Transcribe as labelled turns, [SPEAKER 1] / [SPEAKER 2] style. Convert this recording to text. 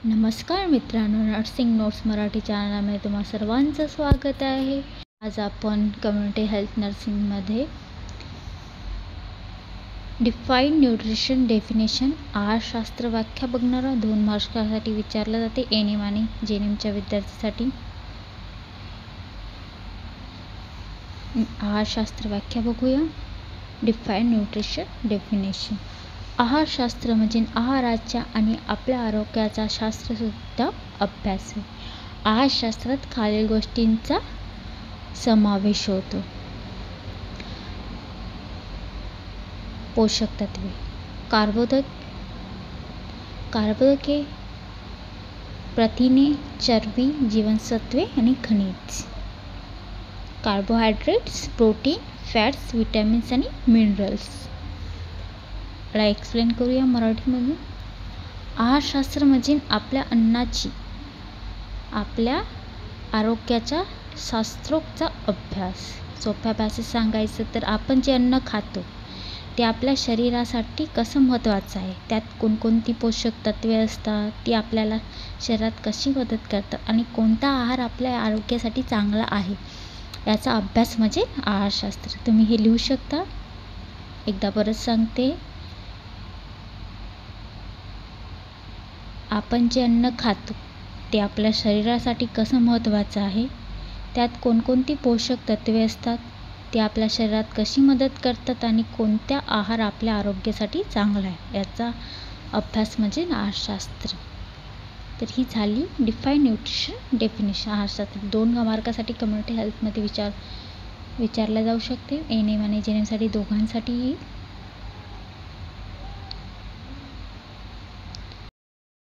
[SPEAKER 1] नमस्कार मित्रांनो, nursing notes Marathi चॅनलमध्ये तुम्हा सर्वांचं स्वागत आहे. आज आपण कम्युनिटी हेल्थ नर्सिंगमध्ये डिफाईन्ड न्यूट्रिशन डेफिनेशन आहारशास्त्र व्याख्या बघणार आहोत. 2 मार्क्ससाठी विचारलं जाते एनएम आणि जेएनएमच्या विद्यार्थ्यांसाठी. आहारशास्त्र व्याख्या बघूया. Defined nutrition definition. आहारशास्त्र म्हणजे आहाराच्या आणि आपल्या आरोग्याचा शास्त्रशुद्ध अभ्यास आहे. आहारशास्त्रात खालील गोष्टींचा समावेश होतो. पोषक तत्वे, कार्बोदके, प्रथिने, चरबी, जीवनसत्वे आणि खनिज. कार्बोहायड्रेट्स, प्रोटीन, फॅट्स, विटॅमिन्स आणि मिनरल्स. एक्सप्लेन करूया मराठीमध्ये. आहारशास्त्र म्हणजे आपल्या अन्नाची आपल्या आरोग्याचा शास्त्रोक्त अभ्यास. सोप्या भाषेत सांगायचं तर आपण जे अन्न खातो ते आपल्या शरीरासाठी कसं महत्त्वाचं आहे, त्यात कोणकोणती पोषक तत्वे असतात, ती आपल्याला शरीरात कशी मदत करतात आणि कोणता आहार आपल्या आरोग्यासाठी चांगला आहे याचा अभ्यास म्हणजे आहारशास्त्र. तुम्ही हे लिहू शकता. एकदा परत सांगते. आपण जे अन्न खातो ते आपल्या शरीरासाठी कसं महत्त्वाचं आहे, त्यात कोणकोणती पोषक तत्वे असतात, ते आपल्या शरीरात कशी मदत करतात आणि कोणत्या आहार आपल्या आरोग्यासाठी चांगला आहे याचा अभ्यास म्हणजे आहारशास्त्र. तर ही झाली डिफाईन्ड न्यूट्रिशन डेफिनेशन आहारशास्त्र. 2 मार्कासाठी कम्युनिटी हेल्थमध्ये विचारल्या जाऊ शकते. एनएम आणि जेएनएमसाठी दोघांसाठी येईल.